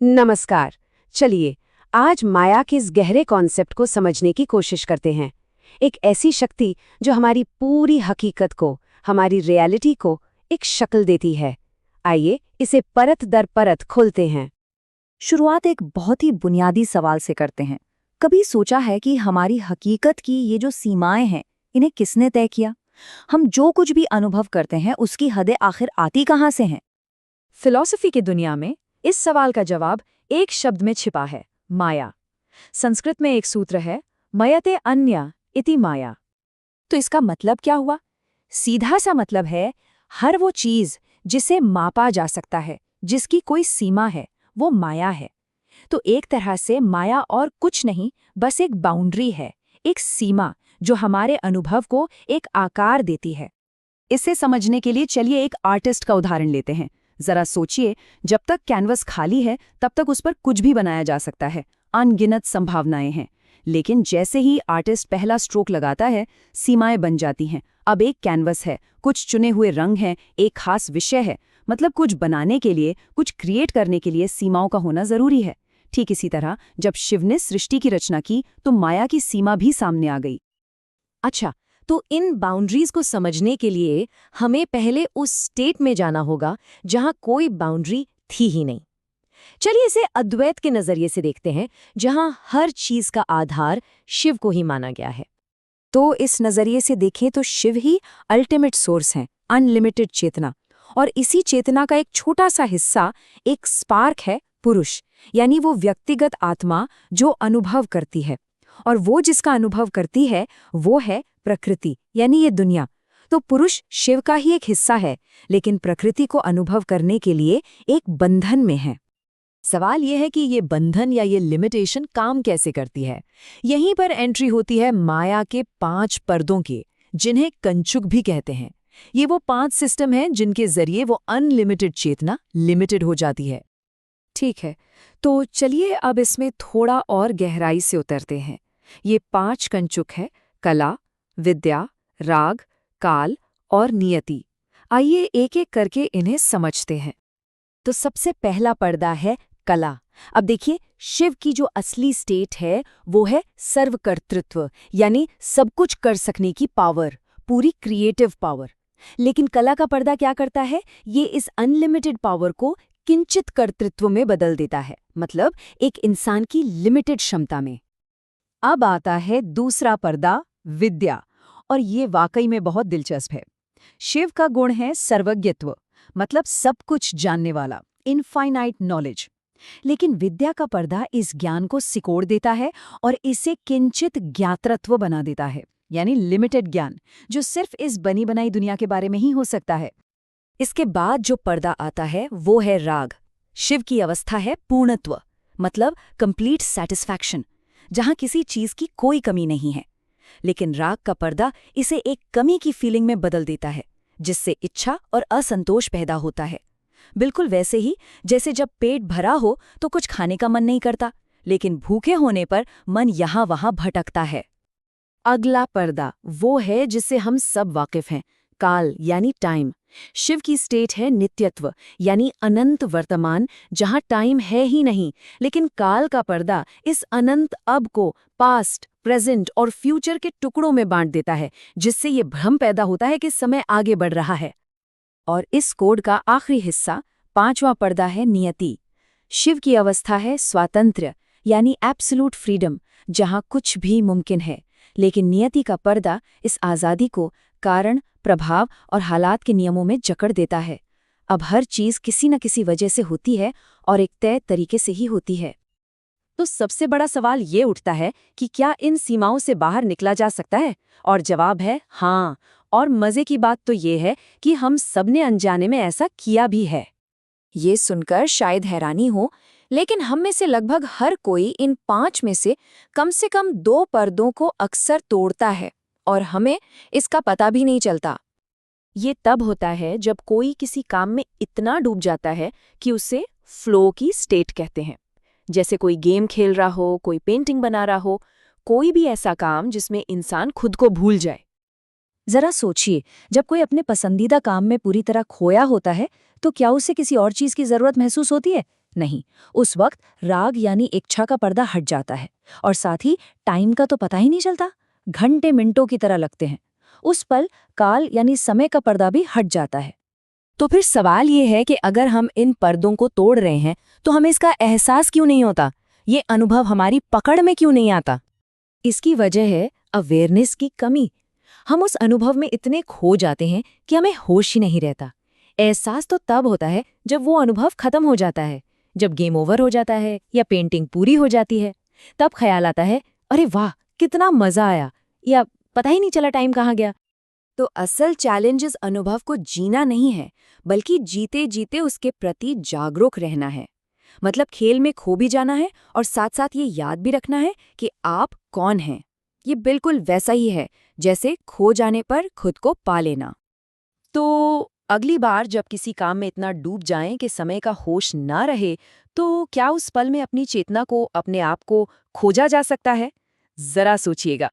नमस्कार। चलिए आज माया के इस गहरे कॉन्सेप्ट को समझने की कोशिश करते हैं। एक ऐसी शक्ति जो हमारी पूरी हकीकत को, हमारी रियलिटी को एक शक्ल देती है। आइए इसे परत दर परत खोलते हैं। शुरुआत एक बहुत ही बुनियादी सवाल से करते हैं। कभी सोचा है कि हमारी हकीकत की ये जो सीमाएं हैं, इन्हें किसने तय किया? हम जो कुछ भी अनुभव करते हैं उसकी हदें आखिर आती कहाँ से हैं? फिलॉसफी की दुनिया में इस सवाल का जवाब एक शब्द में छिपा है, माया। संस्कृत में एक सूत्र है, मयते अन्य इति माया। तो इसका मतलब क्या हुआ? सीधा सा मतलब है, हर वो चीज जिसे मापा जा सकता है, जिसकी कोई सीमा है, वो माया है। तो एक तरह से माया और कुछ नहीं, बस एक बाउंड्री है, एक सीमा जो हमारे अनुभव को एक आकार देती है। इसे समझने के लिए चलिए एक आर्टिस्ट का उदाहरण लेते हैं। जरा सोचिए, जब तक कैनवस खाली है तब तक उस पर कुछ भी बनाया जा सकता है, अनगिनत संभावनाएं हैं। लेकिन जैसे ही आर्टिस्ट पहला स्ट्रोक लगाता है, सीमाएं बन जाती हैं। अब एक कैनवस है, कुछ चुने हुए रंग हैं, एक खास विषय है। मतलब कुछ बनाने के लिए, कुछ क्रिएट करने के लिए सीमाओं का होना जरूरी है। ठीक इसी तरह जब शिव ने सृष्टि की रचना की तो माया की सीमा भी सामने आ गई। अच्छा, तो इन बाउंड्रीज को समझने के लिए हमें पहले उस स्टेट में जाना होगा जहां कोई बाउंड्री थी ही नहीं। चलिए इसे अद्वैत के नजरिए से देखते हैं, जहां हर चीज का आधार शिव को ही माना गया है। तो इस नजरिए से देखें तो शिव ही अल्टीमेट सोर्स हैं, अनलिमिटेड चेतना। और इसी चेतना का एक छोटा सा हिस्सा, एक स्पार्क है पुरुष, यानी वो व्यक्तिगत आत्मा जो अनुभव करती है। और वो जिसका अनुभव करती है वो है प्रकृति, यानी ये दुनिया। तो पुरुष शिव का ही एक हिस्सा है, लेकिन प्रकृति को अनुभव करने के लिए एक बंधन में है। सवाल यह है कि ये बंधन या ये लिमिटेशन काम कैसे करती है। यहीं पर एंट्री होती है माया के 5 पर्दों की, जिन्हें कंचुक भी कहते हैं। ये वो 5 सिस्टम हैं जिनके जरिए वो अनलिमिटेड चेतना लिमिटेड हो जाती है। ठीक है, तो चलिए अब इसमें थोड़ा और गहराई से उतरते हैं। ये 5 कंचुक है, कला, विद्या, राग, काल और नियति। आइए एक एक करके इन्हें समझते हैं। तो सबसे पहला पर्दा है कला। अब देखिए, शिव की जो असली स्टेट है वो है सर्वकर्तृत्व, यानी सब कुछ कर सकने की पावर, पूरी क्रिएटिव पावर। लेकिन कला का पर्दा क्या करता है? ये इस अनलिमिटेड पावर को किंचित कर्तृत्व में बदल देता है, मतलब एक इंसान की लिमिटेड क्षमता में। अब आता है दूसरा पर्दा, विद्या, और ये वाकई में बहुत दिलचस्प है। शिव का गुण है सर्वज्ञत्व, मतलब सब कुछ जानने वाला, इनफाइनाइट नॉलेज। लेकिन विद्या का पर्दा इस ज्ञान को सिकोड़ देता है और इसे किंचित ज्ञातृत्व बना देता है, यानी लिमिटेड ज्ञान, जो सिर्फ इस बनी बनाई दुनिया के बारे में ही हो सकता है। इसके बाद जो पर्दा आता है वो है राग। शिव की अवस्था है पूर्णत्व, मतलब कंप्लीट सैटिस्फैक्शन, जहां किसी चीज की कोई कमी नहीं है। लेकिन राग का पर्दा इसे एक कमी की फीलिंग में बदल देता है, जिससे इच्छा और असंतोष पैदा होता है। बिल्कुल वैसे ही जैसे जब पेट भरा हो तो कुछ खाने का मन नहीं करता, लेकिन भूखे होने पर मन यहाँ वहाँ भटकता है। अगला पर्दा वो है जिससे हम सब वाकिफ हैं, काल यानी टाइम। शिव की स्टेट है नित्यत्व, यानी अनंत वर्तमान, जहां टाइम है ही नहीं। लेकिन काल का पर्दा इस अनंत अब को पास्ट, प्रेजेंट और फ्यूचर के टुकड़ों में बांट देता है, जिससे ये भ्रम पैदा होता है कि समय आगे बढ़ रहा है। और इस कोड का आखिरी हिस्सा, 5वां पर्दा है नियति। शिव की अवस्था है स्वातंत्र्य, यानी एब्सोल्यूट फ्रीडम, जहां कुछ भी मुमकिन है। लेकिन नियति का पर्दा इस आज़ादी को कारण, प्रभाव और हालात के नियमों में जकड़ देता है। अब हर चीज किसी न किसी वजह से होती है और एक तय तरीके से ही होती है। तो सबसे बड़ा सवाल ये उठता है कि क्या इन सीमाओं से बाहर निकला जा सकता है? और जवाब है हाँ। और मजे की बात तो ये है कि हम सबने अनजाने में ऐसा किया भी है। ये सुनकर शायद हैरानी हो, लेकिन हम में से लगभग हर कोई इन 5 में से कम 2 पर्दों को अक्सर तोड़ता है, और हमें इसका पता भी नहीं चलता। ये तब होता है जब कोई किसी काम में इतना डूब जाता है कि उसे फ्लो की स्टेट कहते हैं। जैसे कोई गेम खेल रहा हो, कोई पेंटिंग बना रहा हो, कोई भी ऐसा काम जिसमें इंसान खुद को भूल जाए। जरा सोचिए, जब कोई अपने पसंदीदा काम में पूरी तरह खोया होता है तो क्या उसे किसी और चीज की जरूरत महसूस होती है? नहीं, उस वक्त राग यानी इच्छा का पर्दा हट जाता है और साथ ही टाइम का तो पता ही नहीं चलता, घंटे मिनटों की तरह लगते हैं। उस पल काल यानी समय का पर्दा भी हट जाता है। तो फिर सवाल ये है कि अगर हम इन पर्दों को तोड़ रहे हैं तो हमें इसका एहसास क्यों नहीं होता, ये अनुभव हमारी पकड़ में क्यों नहीं आता? इसकी वजह है अवेयरनेस की कमी। हम उस अनुभव में इतने खो जाते हैं कि हमें होश ही नहीं रहता। एहसास तो तब होता है जब वो अनुभव खत्म हो जाता है, जब गेम ओवर हो जाता है या पेंटिंग पूरी हो जाती है। तब ख्याल आता है, अरे वाह कितना मजा आया, या पता ही नहीं चला टाइम कहाँ गया। तो असल चैलेंज इस अनुभव को जीना नहीं है, बल्कि जीते जीते उसके प्रति जागरूक रहना है। मतलब खेल में खो भी जाना है और साथ साथ ये याद भी रखना है कि आप कौन हैं। ये बिल्कुल वैसा ही है जैसे खो जाने पर खुद को पा लेना। तो अगली बार जब किसी काम में इतना डूब जाएं कि समय का होश ना रहे, तो क्या उस पल में अपनी चेतना को, अपने आप को खोजा जा सकता है? जरा सोचिएगा।